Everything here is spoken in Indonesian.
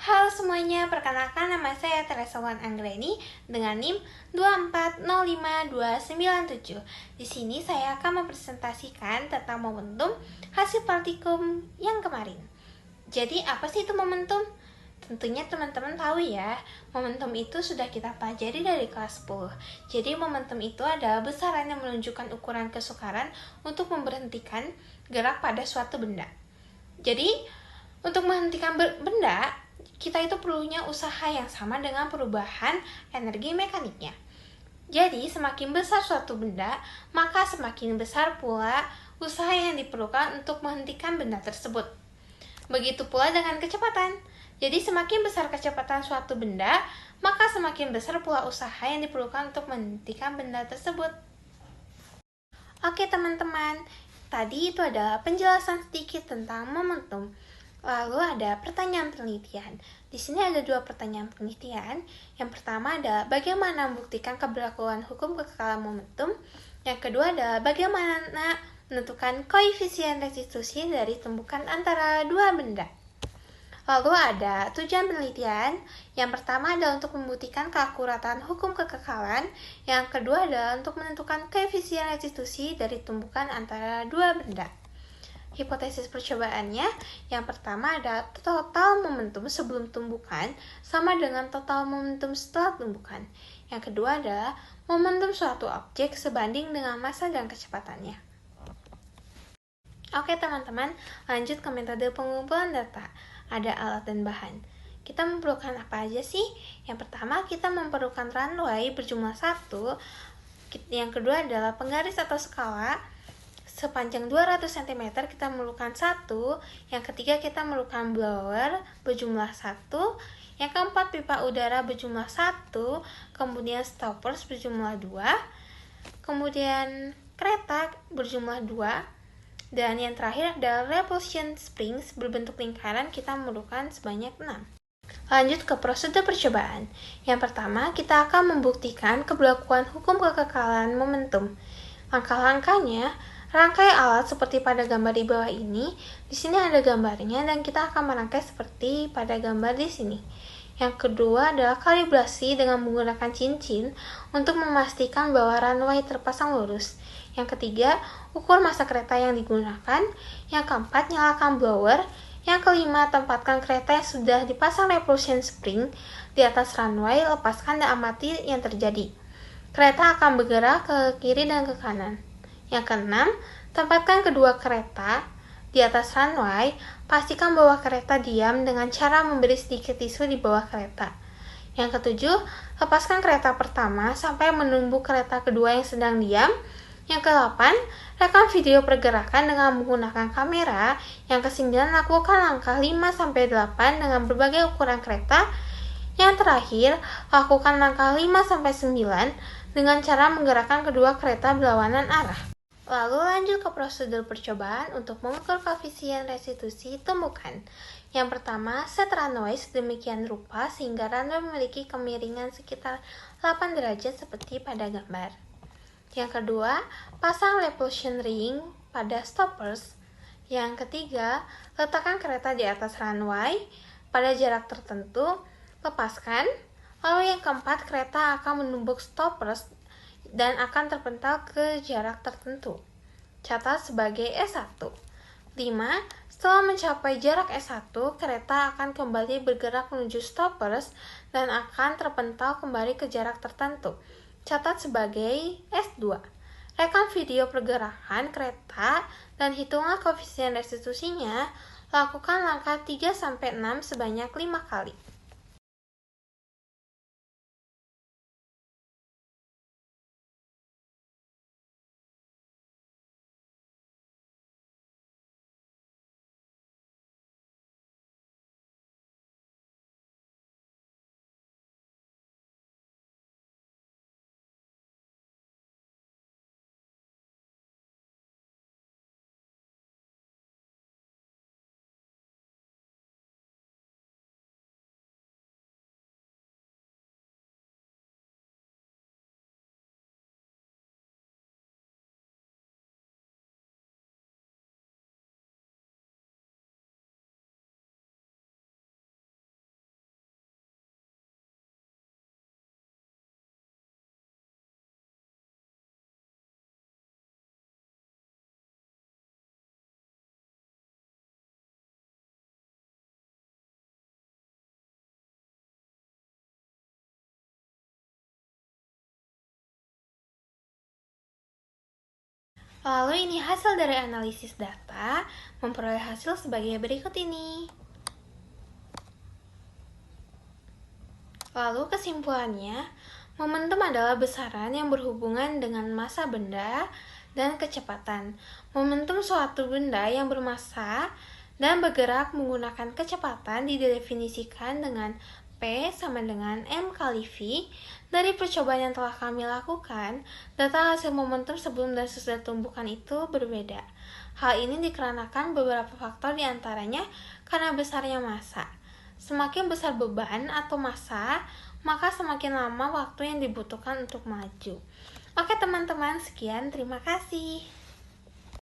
Halo semuanya, perkenalkan nama saya Teresawan Anggreni dengan NIM 2405297. Di sini saya akan mempresentasikan tentang momentum hasil praktikum yang kemarin. Jadi apa sih itu momentum? Tentunya teman-teman tahu ya, momentum itu sudah kita pelajari dari kelas 10. Jadi momentum itu adalah besaran yang menunjukkan ukuran kesukaran untuk memberhentikan gerak pada suatu benda. Jadi, untuk menghentikan benda, kita itu perlunya usaha yang sama dengan perubahan energi mekaniknya. Jadi, semakin besar suatu benda, maka semakin besar pula usaha yang diperlukan untuk menghentikan benda tersebut. Begitu pula dengan kecepatan. Jadi, semakin besar kecepatan suatu benda, maka semakin besar pula usaha yang diperlukan untuk menghentikan benda tersebut. Oke teman-teman, tadi itu adalah penjelasan sedikit tentang momentum. Lalu ada pertanyaan penelitian. Di sini ada 2 pertanyaan penelitian. Yang pertama adalah bagaimana membuktikan keberlakuan hukum kekekalan momentum. Yang kedua adalah bagaimana menentukan koefisien restitusi dari tumbukan antara dua benda. Lalu ada tujuan penelitian. Yang pertama adalah untuk membuktikan keakuratan hukum kekekalan. Yang kedua adalah untuk menentukan koefisien restitusi dari tumbukan antara dua benda. Hipotesis percobaannya, yang pertama adalah total momentum sebelum tumbukan sama dengan total momentum setelah tumbukan. Yang kedua adalah momentum suatu objek sebanding dengan massa dan kecepatannya. Oke teman-teman, lanjut ke metode pengumpulan data. Ada alat dan bahan. Kita memerlukan apa aja sih? Yang pertama, kita memerlukan runway berjumlah 1. Yang kedua adalah penggaris atau skala sepanjang 200 cm, kita memerlukan 1. Yang ketiga, kita memerlukan blower berjumlah 1. Yang keempat, pipa udara berjumlah 1. Kemudian stoppers berjumlah 2. Kemudian kereta berjumlah 2. Dan yang terakhir adalah repulsion springs berbentuk lingkaran, kita memerlukan sebanyak 6. Lanjut ke prosedur percobaan. Yang pertama, kita akan membuktikan keberlakuan hukum kekekalan momentum. Langkah-langkahnya, rangkai alat seperti pada gambar di bawah ini. Di sini ada gambarnya dan kita akan merangkai seperti pada gambar di sini. Yang kedua adalah kalibrasi dengan menggunakan cincin untuk memastikan bahwa runway terpasang lurus. Yang ketiga, ukur massa kereta yang digunakan. Yang keempat, nyalakan blower. Yang kelima, tempatkan kereta yang sudah dipasang repulsion spring di atas runway, lepaskan dan amati yang terjadi. Kereta akan bergerak ke kiri dan ke kanan. Yang keenam, tempatkan kedua kereta di atas runway, pastikan bahwa kereta diam dengan cara memberi sedikit tisu di bawah kereta. Yang ketujuh, lepaskan kereta pertama sampai menumbuk kereta kedua yang sedang diam. Yang ke-8, rekam video pergerakan dengan menggunakan kamera. Yang ke-9, lakukan langkah 5-8 dengan berbagai ukuran kereta. Yang terakhir, lakukan langkah 5-9 dengan cara menggerakkan kedua kereta berlawanan arah. Lalu lanjut ke prosedur percobaan untuk mengukur koefisien restitusi tumbukan. Yang pertama, set runway sedemikian rupa sehingga runway memiliki kemiringan sekitar 8 derajat seperti pada gambar. Yang kedua, pasang repulsion ring pada stoppers. Yang ketiga, letakkan kereta di atas runway pada jarak tertentu, lepaskan. Lalu yang keempat, kereta akan menumbuk stoppers dan akan terpental ke jarak tertentu. Catat sebagai S1. 5. Setelah mencapai jarak S1, kereta akan kembali bergerak menuju stoppers dan akan terpental kembali ke jarak tertentu. Catat sebagai S2. Rekam video pergerakan kereta dan hitunglah koefisien restitusinya. Lakukan langkah 3-6 sebanyak 5 kali. Lalu ini hasil dari analisis data, memperoleh hasil sebagai berikut ini. Lalu kesimpulannya, momentum adalah besaran yang berhubungan dengan massa benda dan kecepatan. Momentum suatu benda yang bermassa dan bergerak menggunakan kecepatan didefinisikan dengan P sama dengan M kali V. Dari percobaan yang telah kami lakukan, data hasil momentum sebelum dan sesudah tumbukan itu berbeda. Hal ini dikarenakan beberapa faktor diantaranya karena besarnya massa. Semakin besar beban atau massa, maka semakin lama waktu yang dibutuhkan untuk maju. Oke teman-teman, sekian, terima kasih.